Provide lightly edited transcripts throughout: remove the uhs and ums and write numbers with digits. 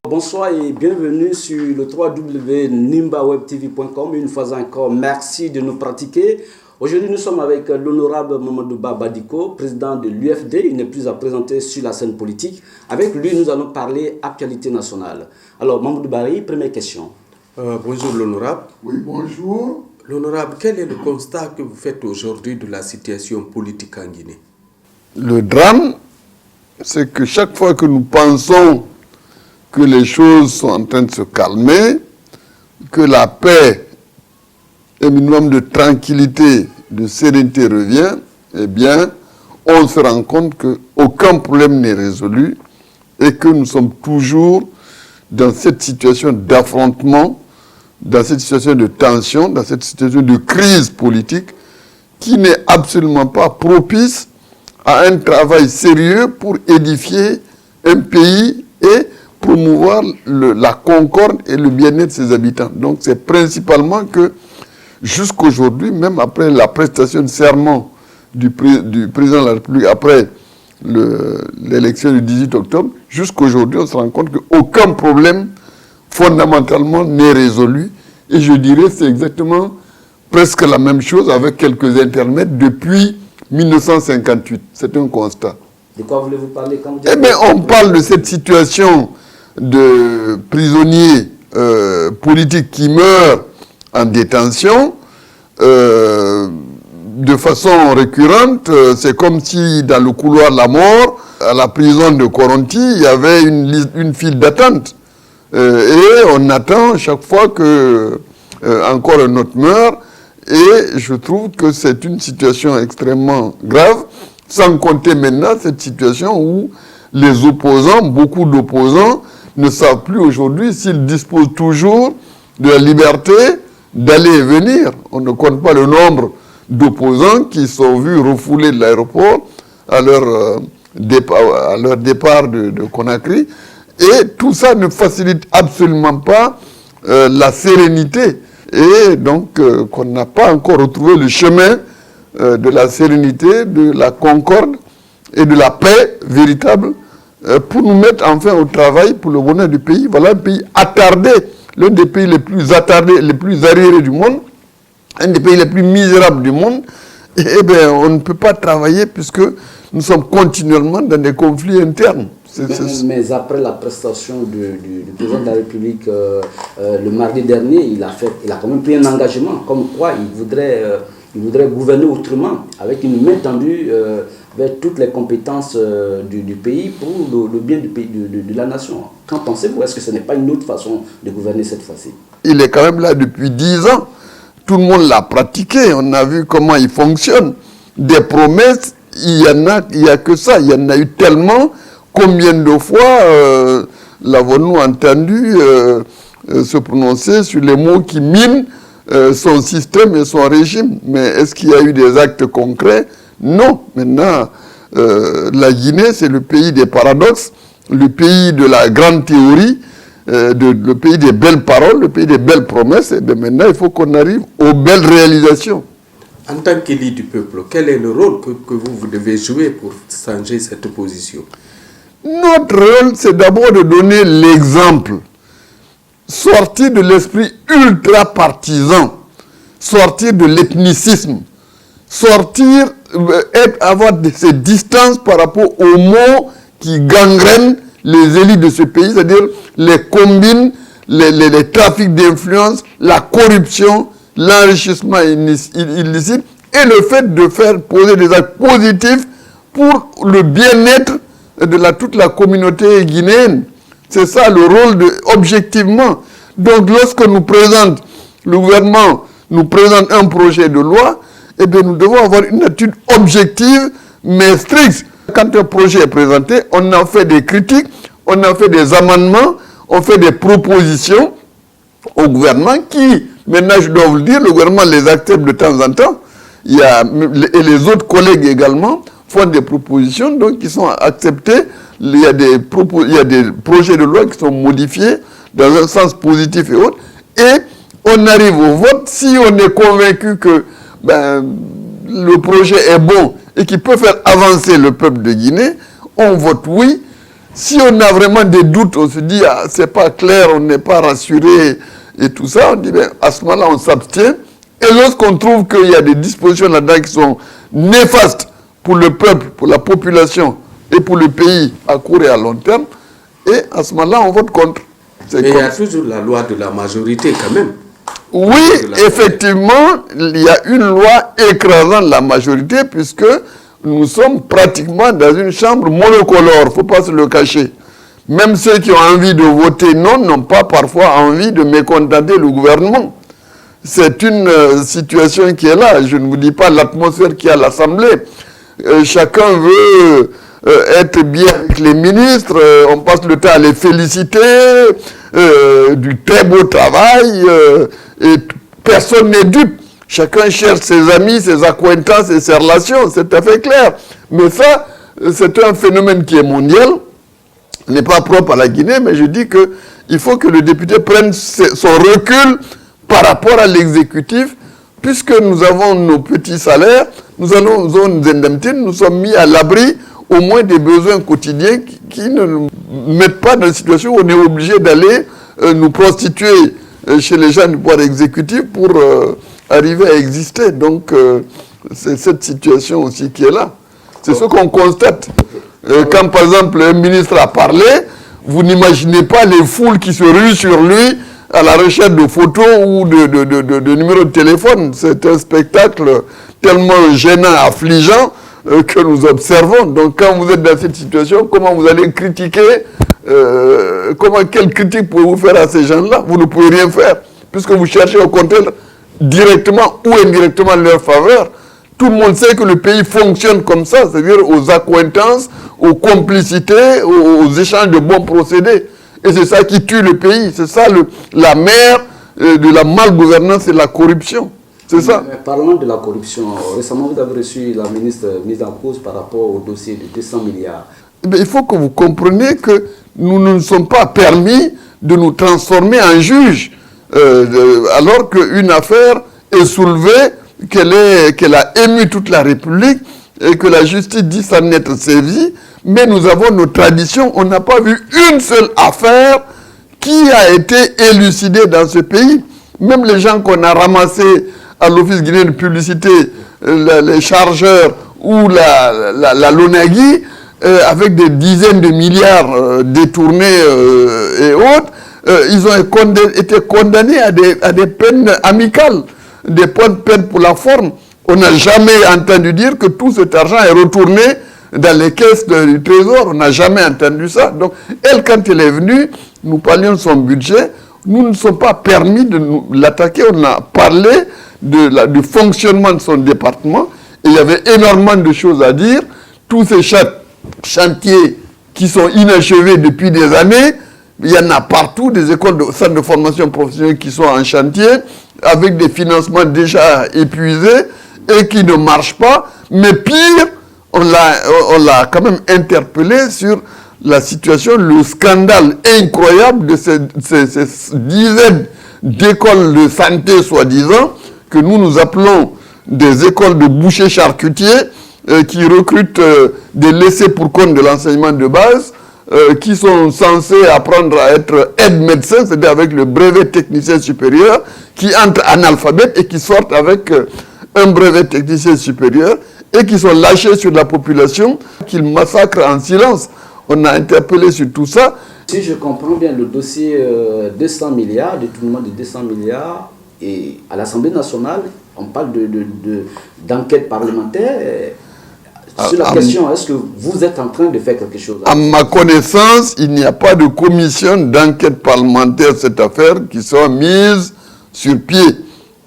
Bonsoir et bienvenue sur le www.nimbawebtv.com. Une fois encore, merci de nous pratiquer. Aujourd'hui, nous sommes avec l'honorable Mamadou Badiko, président de l'UFD. Il n'est plus à présenter sur la scène politique. Avec lui, nous allons parler actualité nationale. Alors, Mamadou Bari, première question. Bonjour l'honorable. Oui, bonjour. L'honorable, quel est le constat que vous faites aujourd'hui de la situation politique en Guinée? Le drame, c'est que chaque fois que nous pensons que les choses sont en train de se calmer, que la paix, un minimum de tranquillité, de sérénité revient, eh bien, on se rend compte qu'aucun problème n'est résolu et que nous sommes toujours dans cette situation d'affrontement, dans cette situation de tension, dans cette situation de crise politique qui n'est absolument pas propice à un travail sérieux pour édifier un pays et promouvoir la concorde et le bien-être de ses habitants. Donc c'est principalement que jusqu'aujourd'hui, même après la prestation de serment du président de la République, après l'élection du 18 octobre, jusqu'aujourd'hui, on se rend compte qu'aucun problème fondamentalement n'est résolu. Et je dirais que c'est exactement presque la même chose avec quelques intermèdes depuis 1958. C'est un constat. De quoi voulez-vous parler quand vous dites... Eh bien, on parle de cette situation de prisonniers politiques qui meurent en détention de façon récurrente. C'est comme si dans le couloir de la mort, à la prison de Koronti, il y avait une file d'attente. Et on attend chaque fois que encore un autre meurt. Et je trouve que c'est une situation extrêmement grave, sans compter maintenant cette situation où les opposants, beaucoup d'opposants, ne savent plus aujourd'hui s'ils disposent toujours de la liberté d'aller et venir. On ne compte pas le nombre d'opposants qui sont vus refoulés de l'aéroport à leur départ de Conakry. Et tout ça ne facilite absolument pas la sérénité. Et donc qu'on n'a pas encore retrouvé le chemin de la sérénité, de la concorde et de la paix véritable pour nous mettre enfin au travail pour le bonheur du pays. Voilà un pays attardé, l'un des pays les plus attardés, les plus arriérés du monde, un des pays les plus misérables du monde. Et bien, on ne peut pas travailler puisque nous sommes continuellement dans des conflits internes. Mais après la prestation du président de la République le mardi dernier, il a quand même pris un engagement, comme quoi il voudrait gouverner autrement, avec une main tendue vers toutes les compétences du pays pour le bien du pays, de la nation. Qu'en pensez-vous? Est-ce que ce n'est pas une autre façon de gouverner cette fois-ci? Il est quand même là depuis 10 ans. Tout le monde l'a pratiqué. On a vu comment il fonctionne. Des promesses, il y a que ça. Il y en a eu tellement. Combien de fois l'avons-nous entendu se prononcer sur les mots qui minent son système et son régime? Mais est-ce qu'il y a eu des actes concrets? Non. Maintenant, la Guinée, c'est le pays des paradoxes, le pays de la grande théorie, le pays des belles paroles, le pays des belles promesses. Et bien maintenant, il faut qu'on arrive aux belles réalisations. En tant qu'élu du peuple, quel est le rôle que vous devez jouer pour changer cette position? Notre rôle, c'est d'abord de donner l'exemple. Sortir de l'esprit ultra-partisan, sortir de l'ethnicisme, avoir ces distances par rapport aux mots qui gangrènent les élites de ce pays, c'est-à-dire les combines, les trafics d'influence, la corruption, l'enrichissement illicite et le fait de faire poser des actes positifs pour le bien-être de toute la communauté guinéenne. C'est ça le rôle objectivement. Donc lorsque le gouvernement nous présente un projet de loi, eh bien nous devons avoir une attitude objective mais stricte. Quand un projet est présenté, on en fait des critiques, on en fait des amendements, on fait des propositions au gouvernement qui, maintenant je dois vous le dire, le gouvernement les accepte de temps en temps. Et les autres collègues également font des propositions donc qui sont acceptées. Il y a des projets de loi qui sont modifiés dans un sens positif et autre. Et on arrive au vote. Si on est convaincu que le projet est bon et qu'il peut faire avancer le peuple de Guinée, on vote oui. Si on a vraiment des doutes, on se dit, ah, c'est pas clair, on n'est pas rassuré et tout ça, on dit, ben, à ce moment-là, on s'abstient. Et lorsqu'on trouve qu'il y a des dispositions là-dedans qui sont néfastes pour le peuple, pour la population et pour le pays à court et à long terme, et à ce moment-là, on vote contre. Mais il y a toujours la loi de la majorité quand même. Oui, effectivement, il y a une loi écrasant la majorité puisque nous sommes pratiquement dans une chambre monocolore, il ne faut pas se le cacher. Même ceux qui ont envie de voter non n'ont pas parfois envie de mécontenter le gouvernement. C'est une situation qui est là. Je ne vous dis pas l'atmosphère qu'il y a à l'Assemblée. Chacun veut être bien avec les ministres. On passe le temps à les féliciter du très beau travail. Et personne n'est dupe. Chacun cherche ses amis, ses accointances et ses relations. C'est tout à fait clair. Mais ça, c'est un phénomène qui est mondial. N'est pas propre à la Guinée, mais je dis qu'il faut que le député prenne son recul par rapport à l'exécutif, puisque nous avons nos petits salaires, nous avons nos indemnités, nous sommes mis à l'abri au moins des besoins quotidiens qui ne nous mettent pas dans une situation où on est obligé d'aller nous prostituer chez les gens du pouvoir exécutif pour arriver à exister. Donc c'est cette situation aussi qui est là. C'est ce qu'on constate. Quand par exemple un ministre a parlé, vous n'imaginez pas les foules qui se ruent sur lui à la recherche de photos ou de numéros de téléphone. C'est un spectacle tellement gênant, affligeant que nous observons. Donc quand vous êtes dans cette situation, comment vous allez critiquer quelle critique pouvez-vous faire à ces gens-là? Vous ne pouvez rien faire, puisque vous cherchez au contraire directement ou indirectement leur faveur. Tout le monde sait que le pays fonctionne comme ça, c'est-à-dire aux accointances, aux complicités, aux échanges de bons procédés. Et c'est ça qui tue le pays. C'est ça la mère de la malgouvernance et de la corruption. C'est ça. Parlant de la corruption, récemment vous avez reçu la ministre mise en cause par rapport au dossier de 200 milliards. Mais il faut que vous compreniez que nous ne nous sommes pas permis de nous transformer en juge alors qu'une affaire est soulevée, qu'elle a ému toute la République et que la justice dit s'en être saisie. Mais nous avons nos traditions. On n'a pas vu une seule affaire qui a été élucidée dans ce pays. Même les gens qu'on a ramassés à l'Office guinéen de publicité, les chargeurs ou la Lonagui, avec des dizaines de milliards détournés et autres, ils ont été condamnés à des peines amicales, des peines pour la forme. On n'a jamais entendu dire que tout cet argent est retourné dans les caisses du Trésor. On n'a jamais entendu ça. Donc, elle, quand elle est venue, nous parlions de son budget. Nous ne nous sommes pas permis de l'attaquer. On a parlé du fonctionnement de son département. Et il y avait énormément de choses à dire. Tous ces chantiers qui sont inachevés depuis des années, il y en a partout, des écoles de centres de formation professionnelle qui sont en chantier, avec des financements déjà épuisés et qui ne marchent pas. Mais pire, on l'a quand même interpellé sur la situation, le scandale incroyable de ces dizaines d'écoles de santé, soi-disant, que nous appelons des écoles de bouchers charcutiers, qui recrutent des laissés pour compte de l'enseignement de base, qui sont censés apprendre à être aide-médecins, c'est-à-dire avec le brevet technicien supérieur, qui entrent analphabètes et qui sortent avec un brevet technicien supérieur, et qui sont lâchés sur la population, qu'ils massacrent en silence. On a interpellé sur tout ça. Si je comprends bien, le dossier 200 milliards, détournement de 200 milliards, et à l'Assemblée nationale, on parle d'enquête parlementaire. Sur la question, est-ce que vous êtes en train de faire quelque chose? À ma connaissance, il n'y a pas de commission d'enquête parlementaire sur cette affaire qui soit mise sur pied.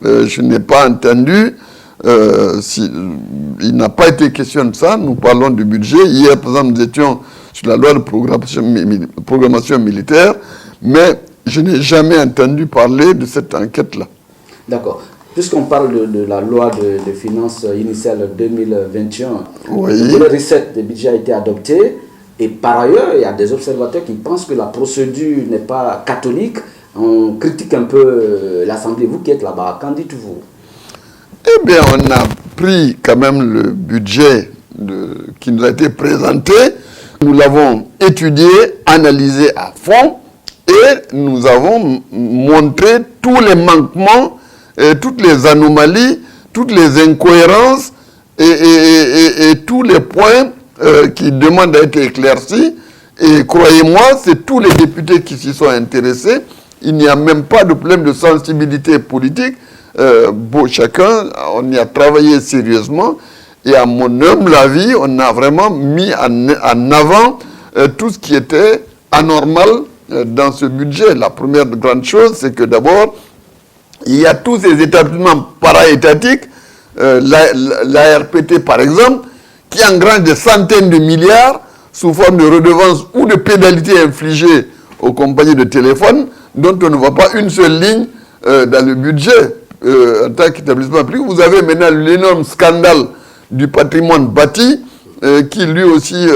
Je n'ai pas entendu. Il n'a pas été question de ça. Nous parlons du budget. Hier, par exemple, nous étions sur la loi de programmation militaire, mais je n'ai jamais entendu parler de cette enquête-là. D'accord. Puisqu'on parle de la loi de finances initiale 2021, oui. Le reset de budget a été adopté. Et par ailleurs, il y a des observateurs qui pensent que la procédure n'est pas catholique. On critique un peu l'Assemblée. Vous qui êtes là-bas, qu'en dites-vous? Eh bien, on a pris quand même le budget qui nous a été présenté Nous l'avons étudié, analysé à fond et nous avons montré tous les manquements, toutes les anomalies, toutes les incohérences et tous les points qui demandent à être éclaircis. Et croyez-moi, c'est tous les députés qui s'y sont intéressés. Il n'y a même pas de problème de sensibilité politique. Chacun, on y a travaillé sérieusement. Et à mon humble avis, on a vraiment mis en avant tout ce qui était anormal dans ce budget. La première grande chose, c'est que d'abord, il y a tous ces établissements para-étatiques, l'ARPT par exemple, qui engrange des centaines de milliards sous forme de redevances ou de pénalités infligées aux compagnies de téléphone, dont on ne voit pas une seule ligne dans le budget en tant qu'établissement public. Vous avez maintenant l'énorme scandale du patrimoine bâti, qui lui aussi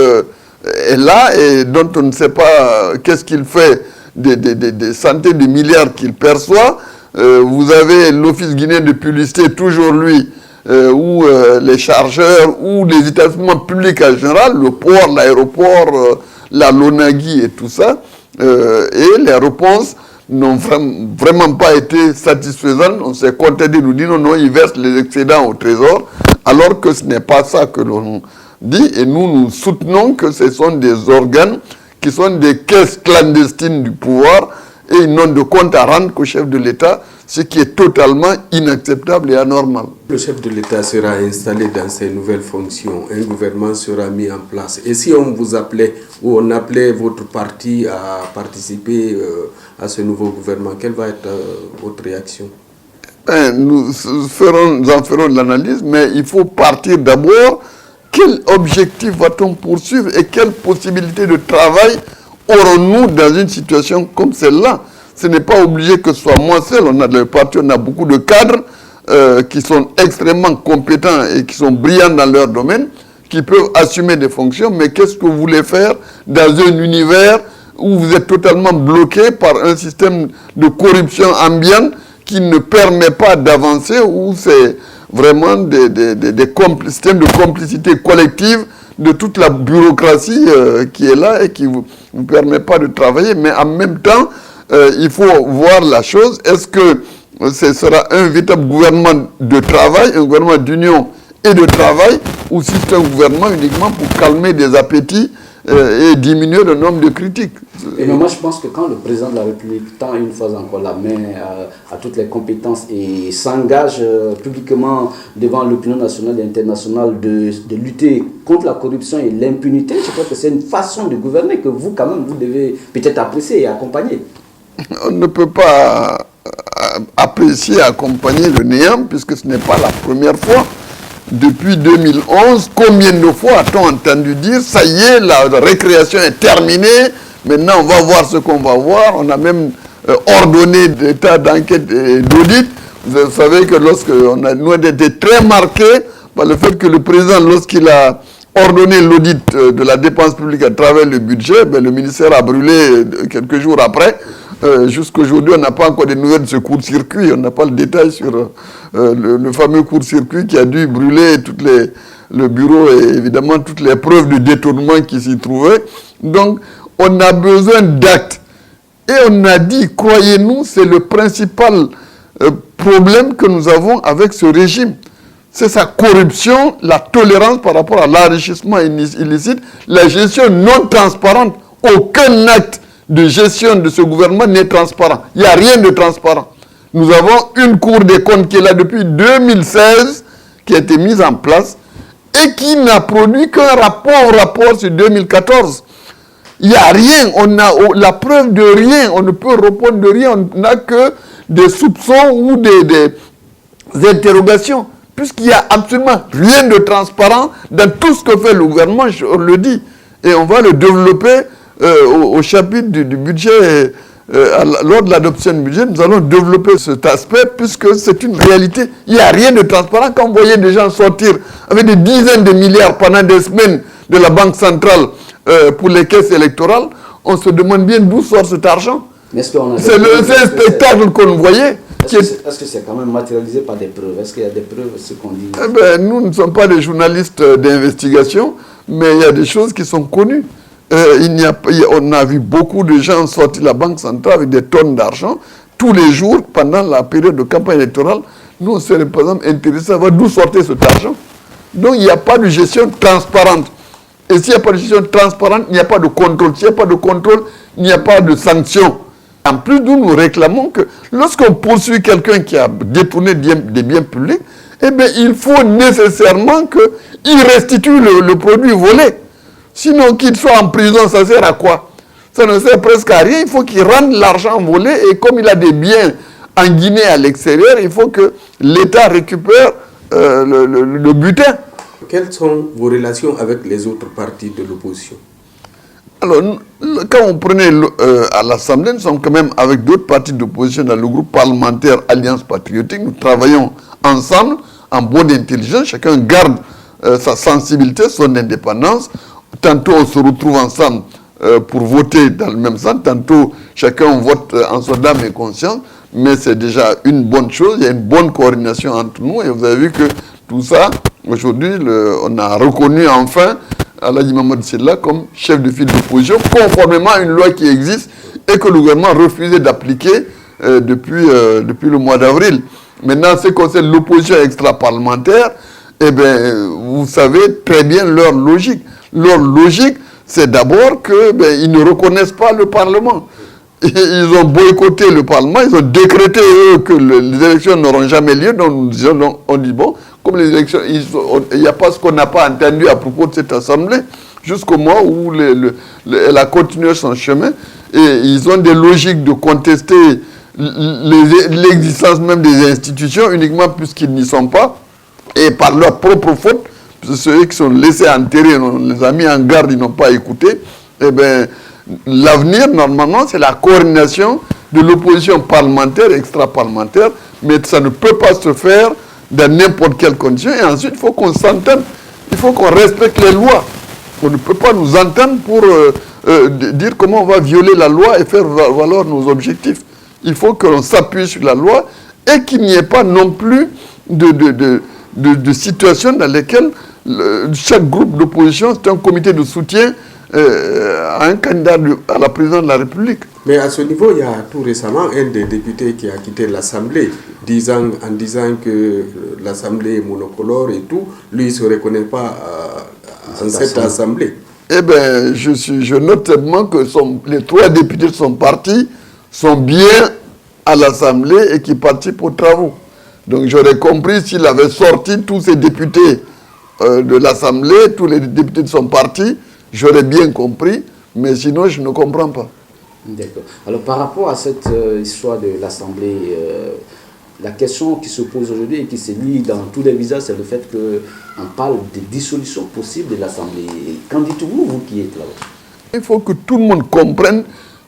est là et dont on ne sait pas qu'est-ce qu'il fait des centaines de milliards qu'il perçoit. Vous avez l'Office guinéen de publicité, toujours lui, ou les chargeurs, ou les établissements publics en général, le port, l'aéroport, la Lonagui et tout ça. Et les réponses n'ont vraiment pas été satisfaisantes. On s'est contenté de nous dire non, ils versent les excédents au trésor, alors que ce n'est pas ça que l'on dit. Et nous soutenons que ce sont des organes qui sont des caisses clandestines du pouvoir et ils n'ont de compte à rendre qu'au chef de l'État, ce qui est totalement inacceptable et anormal. Le chef de l'État sera installé dans ses nouvelles fonctions, un gouvernement sera mis en place. Et si on vous appelait ou on appelait votre parti à participer à ce nouveau gouvernement, quelle va être votre réaction? Nous en ferons de l'analyse, mais il faut partir d'abord. Quel objectif va-t-on poursuivre et quelle possibilité de travail aurons-nous dans une situation comme celle-là? Ce n'est pas obligé que ce soit moi seul. On a le parti, on a beaucoup de cadres qui sont extrêmement compétents et qui sont brillants dans leur domaine, qui peuvent assumer des fonctions. Mais qu'est-ce que vous voulez faire dans un univers où vous êtes totalement bloqué par un système de corruption ambiante qui ne permet pas d'avancer, où c'est vraiment des systèmes de complicité collective de toute la bureaucratie qui est là et qui ne vous permet pas de travailler. Mais en même temps, il faut voir la chose. Est-ce que ce sera un véritable gouvernement de travail, un gouvernement d'union et de travail, ou si c'est un gouvernement uniquement pour calmer des appétits et diminuer le nombre de critiques? Et moi, je pense que quand le président de la République tend une fois encore la main à toutes les compétences et s'engage publiquement devant l'opinion nationale et internationale de lutter contre la corruption et l'impunité, je crois que c'est une façon de gouverner que vous, quand même, vous devez peut-être apprécier et accompagner. On ne peut pas apprécier et accompagner le néant, puisque ce n'est pas la première fois. Depuis 2011, combien de fois a-t-on entendu dire « ça y est, la récréation est terminée, maintenant on va voir ce qu'on va voir ». On a même ordonné des tas d'enquêtes et d'audits. Vous savez que lorsqu'on a nous été très marqués par le fait que le président, lorsqu'il a ordonné l'audit de la dépense publique à travers le budget, le ministère a brûlé quelques jours après. Jusqu'aujourd'hui, on n'a pas encore des nouvelles de ce court-circuit. On n'a pas le détail sur le fameux court-circuit qui a dû brûler le bureau et évidemment toutes les preuves de détournement qui s'y trouvaient. Donc, on a besoin d'actes. Et on a dit, croyez-nous, c'est le principal problème que nous avons avec ce régime. C'est sa corruption, la tolérance par rapport à l'enrichissement illicite, la gestion non transparente. Aucun acte de gestion de ce gouvernement n'est transparent. Il n'y a rien de transparent. Nous avons une Cour des comptes qui est là depuis 2016, qui a été mise en place et qui n'a produit qu'un rapport sur 2014. Il n'y a rien, on a la preuve de rien, on ne peut répondre de rien, on n'a que des soupçons ou des interrogations, puisqu'il n'y a absolument rien de transparent dans tout ce que fait le gouvernement, on le dit. Et on va le développer au chapitre du budget, lors de l'adoption du budget, nous allons développer cet aspect puisque c'est une réalité. Il n'y a rien de transparent. Quand vous voyez des gens sortir avec des dizaines de milliards pendant des semaines de la Banque centrale pour les caisses électorales, on se demande bien d'où sort cet argent. C'est un spectacle qu'on voyait. Est-ce que c'est quand même matérialisé par des preuves? Est-ce qu'il y a des preuves, ce qu'on dit? Nous ne sommes pas des journalistes d'investigation, mais il y a des choses qui sont connues. On a vu beaucoup de gens sortir de la Banque centrale avec des tonnes d'argent tous les jours pendant la période de campagne électorale. Nous, on serait par exemple intéressés à voir d'où sortait cet argent. Donc, il n'y a pas de gestion transparente. Et s'il n'y a pas de gestion transparente, il n'y a pas de contrôle. S'il n'y a pas de contrôle, il n'y a pas de sanction. En plus, nous réclamons que lorsqu'on poursuit quelqu'un qui a détourné des biens publics, eh bien, il faut nécessairement qu'il restitue le produit volé. Sinon, qu'il soit en prison, ça sert à quoi? Ça ne sert presque à rien. Il faut qu'il rende l'argent volé. Et comme il a des biens en Guinée à l'extérieur, il faut que l'État récupère le butin. Quelles sont vos relations avec les autres partis de l'opposition? Alors, quand on prenait à l'Assemblée, nous sommes quand même avec d'autres partis d'opposition dans le groupe parlementaire Alliance Patriotique. Nous travaillons ensemble en bonne intelligence. Chacun garde sa sensibilité, son indépendance. Tantôt, on se retrouve ensemble pour voter dans le même sens. Tantôt, chacun vote en son âme et conscience. Mais c'est déjà une bonne chose. Il y a une bonne coordination entre nous. Et vous avez vu que tout ça, aujourd'hui, on a reconnu enfin Aladji Mamadou Sylla comme chef de file d'opposition, conformément à une loi qui existe et que le gouvernement refusait d'appliquer depuis le mois d'avril. Maintenant, ce qui concerne l'opposition extra-parlementaire, eh bien, vous savez très bien leur logique. Leur logique, c'est d'abord qu'ils ne reconnaissent pas le Parlement. Ils ont boycotté le Parlement, ils ont décrété eux que les élections n'auront jamais lieu. Donc on dit bon, comme les élections, il n'y a pas ce qu'on n'a pas entendu à propos de cette assemblée, jusqu'au mois où elle a continué son chemin. Et ils ont des logiques de contester l'existence même des institutions uniquement puisqu'ils n'y sont pas. Et par leur propre faute, ceux qui sont laissés enterrer, on les a mis en garde, ils n'ont pas écouté. Eh bien, l'avenir, normalement, c'est la coordination de l'opposition parlementaire, extra-parlementaire, mais ça ne peut pas se faire dans n'importe quelle condition. Et ensuite, il faut qu'on s'entende, il faut qu'on respecte les lois. On ne peut pas nous entendre pour dire comment on va violer la loi et faire valoir nos objectifs. Il faut qu'on s'appuie sur la loi et qu'il n'y ait pas non plus de situations dans lesquelles chaque groupe d'opposition, c'est un comité de soutien à un candidat à la présidence de la République. Mais à ce niveau, il y a tout récemment un des députés qui a quitté l'Assemblée en disant que l'Assemblée est monocolore et tout. Lui, il ne se reconnaît pas en cette Assemblée. Eh bien, je note simplement que les 3 députés de son parti sont bien à l'Assemblée et qui participent aux travaux. Donc j'aurais compris s'il avait sorti tous ces députés de l'Assemblée, tous les députés de son parti, j'aurais bien compris, mais sinon je ne comprends pas. D'accord. Alors par rapport à cette histoire de l'Assemblée, la question qui se pose aujourd'hui et qui se lit dans tous les visages, c'est le fait qu'on parle de dissolution possible de l'Assemblée. Qu'en dites-vous, vous qui êtes là-bas? Il faut que tout le monde comprenne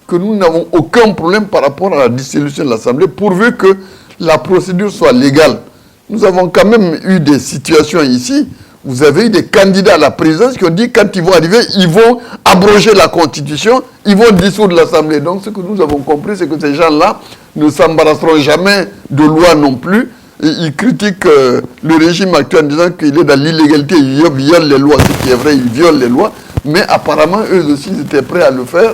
que nous n'avons aucun problème par rapport à la dissolution de l'Assemblée, pourvu que la procédure soit légale. Nous avons quand même eu des situations ici. Vous avez eu des candidats à la présidence qui ont dit quand ils vont arriver, ils vont abroger la Constitution, ils vont dissoudre l'Assemblée. Donc ce que nous avons compris, c'est que ces gens-là ne s'embarrasseront jamais de loi non plus. Et ils critiquent le régime actuel en disant qu'il est dans l'illégalité, il viole les lois. Ce qui est vrai, ils violent les lois. Mais apparemment, eux aussi, ils étaient prêts à le faire.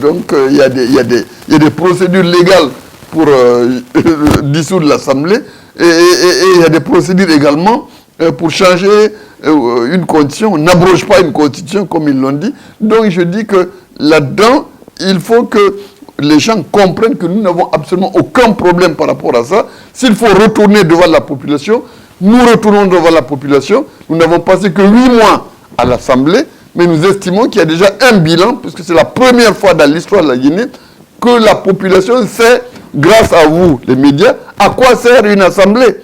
Donc il y a des procédures légales pour dissoudre l'Assemblée. Et il y a des procédures également pour changer une constitution. On n'abroge pas une constitution comme ils l'ont dit. Donc je dis que là-dedans, il faut que les gens comprennent que nous n'avons absolument aucun problème par rapport à ça. S'il faut retourner devant la population, nous retournons devant la population. Nous n'avons passé que 8 mois à l'Assemblée, mais nous estimons qu'il y a déjà un bilan, puisque c'est la première fois dans l'histoire de la Guinée que la population sait, grâce à vous, les médias, à quoi sert une Assemblée.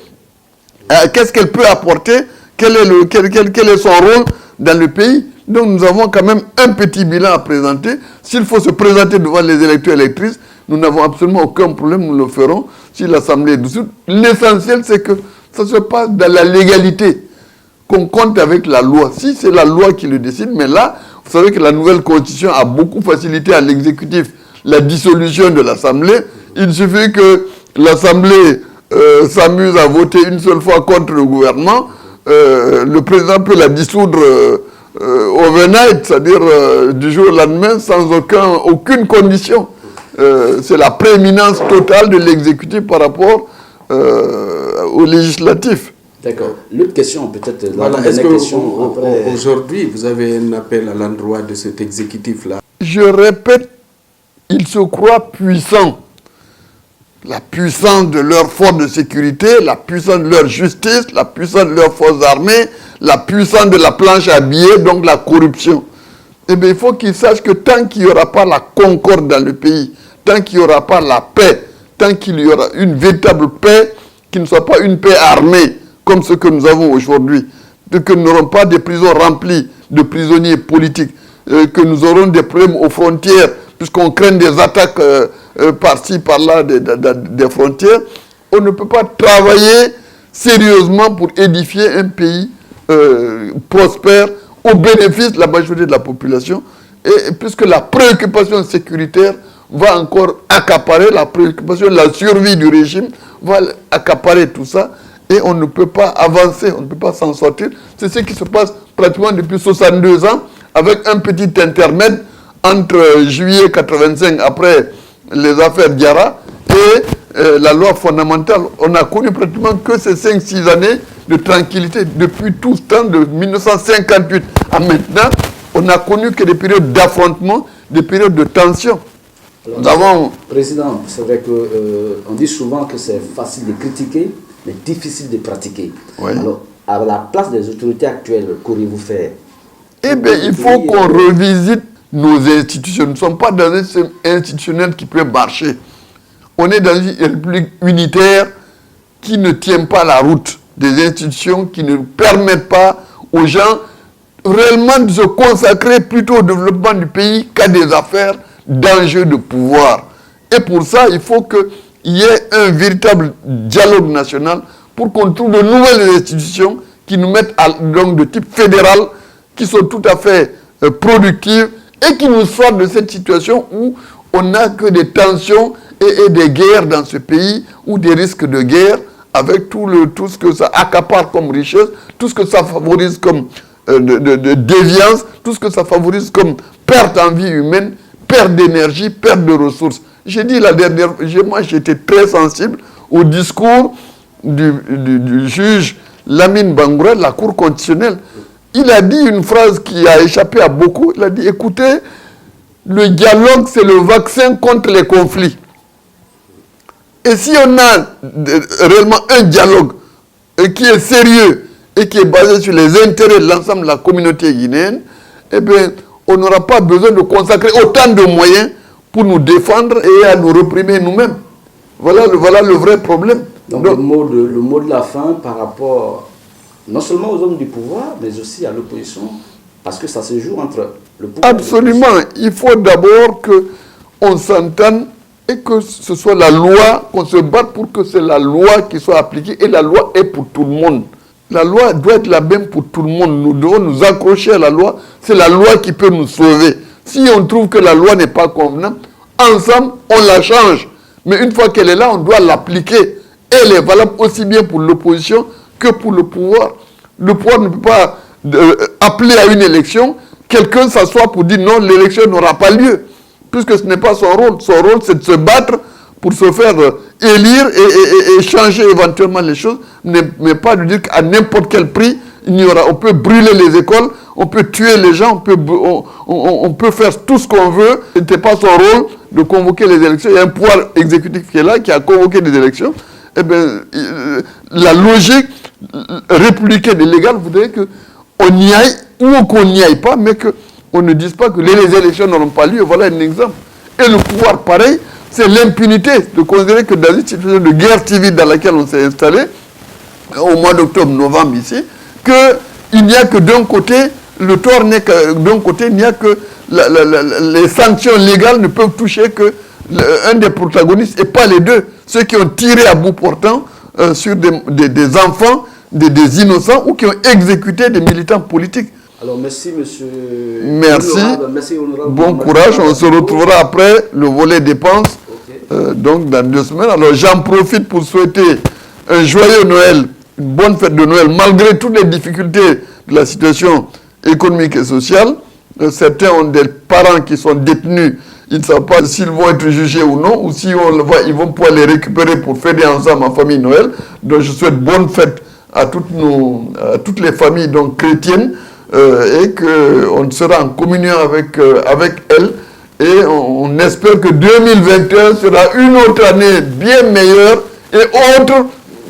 Qu'est-ce qu'elle peut apporter, quel est son rôle dans le pays. Donc nous avons quand même un petit bilan à présenter. S'il faut se présenter devant les électeurs et électrices, nous n'avons absolument aucun problème, nous le ferons si l'Assemblée est dissoute. L'essentiel, c'est que ça se passe dans la légalité, qu'on compte avec la loi. Si c'est la loi qui le décide, mais là, vous savez que la nouvelle constitution a beaucoup facilité à l'exécutif la dissolution de l'Assemblée. Il suffit que l'Assemblée s'amuse à voter une seule fois contre le gouvernement. Le président peut la dissoudre overnight, c'est-à-dire du jour au lendemain, sans aucune condition. C'est la prééminence totale de l'exécutif par rapport au législatif. D'accord. L'autre question, peut-être. Voilà. Est-ce qu'aujourd'hui, vous avez un appel à l'endroit de cet exécutif-là? Je répète, ils se croient puissants. La puissance de leurs forces de sécurité, la puissance de leur justice, la puissance de leurs forces armées, la puissance de la planche à billets, donc la corruption. Eh bien, il faut qu'ils sachent que tant qu'il n'y aura pas la concorde dans le pays, tant qu'il n'y aura pas la paix, tant qu'il y aura une véritable paix, qui ne soit pas une paix armée, comme ce que nous avons aujourd'hui, que nous n'aurons pas des prisons remplies de prisonniers politiques, que nous aurons des problèmes aux frontières, puisqu'on craint des attaques par-ci, par-là des frontières, on ne peut pas travailler sérieusement pour édifier un pays prospère au bénéfice de la majorité de la population, et puisque la préoccupation sécuritaire va encore accaparer, la préoccupation de la survie du régime va accaparer tout ça, et on ne peut pas avancer, on ne peut pas s'en sortir. C'est ce qui se passe pratiquement depuis 62 ans, avec un petit intermède entre juillet 85, après les affaires Diarra, et la loi fondamentale. On a connu pratiquement que ces 5-6 années de tranquillité. Depuis tout ce temps, de 1958 à maintenant, on n'a connu que des périodes d'affrontement, des périodes de tension. Alors, Président, c'est vrai qu'on dit souvent que c'est facile de critiquer, mais difficile de pratiquer. Oui. Alors, à la place des autorités actuelles, qu'auriez-vous faire? Eh bien, il faut qu'on revisite nos institutions. Nous ne sommes pas dans un système institutionnel qui peut marcher. On est dans une république unitaire qui ne tient pas la route, des institutions qui ne permettent pas aux gens réellement de se consacrer plutôt au développement du pays qu'à des affaires d'enjeux de pouvoir. Et pour ça, il faut qu'il y ait un véritable dialogue national pour qu'on trouve de nouvelles institutions qui nous mettent donc de type fédéral, qui sont tout à fait productives et qui nous sortent de cette situation où on n'a que des tensions et des guerres dans ce pays, ou des risques de guerre, avec tout ce que ça accapare comme richesse, tout ce que ça favorise comme de déviance, tout ce que ça favorise comme perte en vie humaine, perte d'énergie, perte de ressources. J'ai dit la dernière fois, moi j'étais très sensible au discours du juge Lamine Bangoura de la Cour constitutionnelle. Il a dit une phrase qui a échappé à beaucoup. Il a dit, écoutez, le dialogue, c'est le vaccin contre les conflits. Et si on a réellement un dialogue qui est sérieux et qui est basé sur les intérêts de l'ensemble de la communauté guinéenne, eh bien, on n'aura pas besoin de consacrer autant de moyens pour nous défendre et à nous réprimer nous-mêmes. Voilà le vrai problème. Donc le mot de la fin par rapport non seulement aux hommes du pouvoir, mais aussi à l'opposition, parce que ça se joue entre le pouvoir. Absolument. Il faut d'abord qu'on s'entende et que ce soit la loi, qu'on se batte pour que c'est la loi qui soit appliquée, et la loi est pour tout le monde. La loi doit être la même pour tout le monde. Nous devons nous accrocher à la loi. C'est la loi qui peut nous sauver. Si on trouve que la loi n'est pas convenable, ensemble, on la change. Mais une fois qu'elle est là, on doit l'appliquer. Elle est valable aussi bien pour l'opposition que pour le pouvoir. Le pouvoir ne peut pas appeler à une élection, quelqu'un s'assoit pour dire non, l'élection n'aura pas lieu, puisque ce n'est pas son rôle. Son rôle, c'est de se battre pour se faire élire et changer éventuellement les choses, mais pas de dire qu'à n'importe quel prix, on peut brûler les écoles, on peut tuer les gens, on peut faire tout ce qu'on veut. Ce n'était pas son rôle de convoquer les élections. Il y a un pouvoir exécutif qui est là, qui a convoqué des élections. Eh bien, la logique républicaine et légale voudrait qu'on y aille ou qu'on n'y aille pas, mais qu'on ne dise pas que les élections n'auront pas lieu. Voilà un exemple. Et le pouvoir, pareil, c'est l'impunité de considérer que dans une situation de guerre civile dans laquelle on s'est installé, au mois d'octobre-novembre ici, qu'il n'y a que d'un côté, le tort n'est que d'un côté, il n'y a que les sanctions légales ne peuvent toucher que un des protagonistes et pas les deux. Ceux qui ont tiré à bout portant sur des enfants, des innocents ou qui ont exécuté des militants politiques. Alors merci monsieur. Merci. Honorable. Bon courage. On se retrouvera après le volet dépenses. Okay. Donc dans 2 semaines. Alors j'en profite pour souhaiter un joyeux Noël, une bonne fête de Noël, malgré toutes les difficultés de la situation économique et sociale. Certains ont des parents qui sont détenus. Ils ne savent pas s'ils vont être jugés ou non, ou si ils vont pouvoir les récupérer pour fêter ensemble en famille Noël. Donc je souhaite bonne fête à toutes les familles donc, chrétiennes et qu'on sera en communion avec elles. Et on espère que 2021 sera une autre année bien meilleure et autre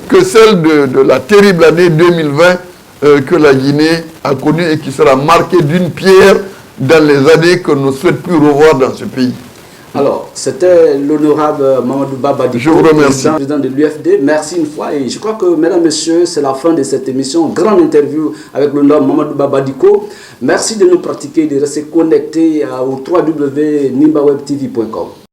que celle de la terrible année 2020 que la Guinée a connue et qui sera marquée d'une pierre dans les années que nous ne souhaitons plus revoir dans ce pays. Alors, c'était l'honorable Mamadou Babadiko, je vous remercie. Président de l'UFD. Merci une fois. Et je crois que, mesdames, messieurs, c'est la fin de cette émission. Grande interview avec l'honorable Mamadou Babadiko. Merci de nous pratiquer, de rester connectés au www.nimbawebtv.com.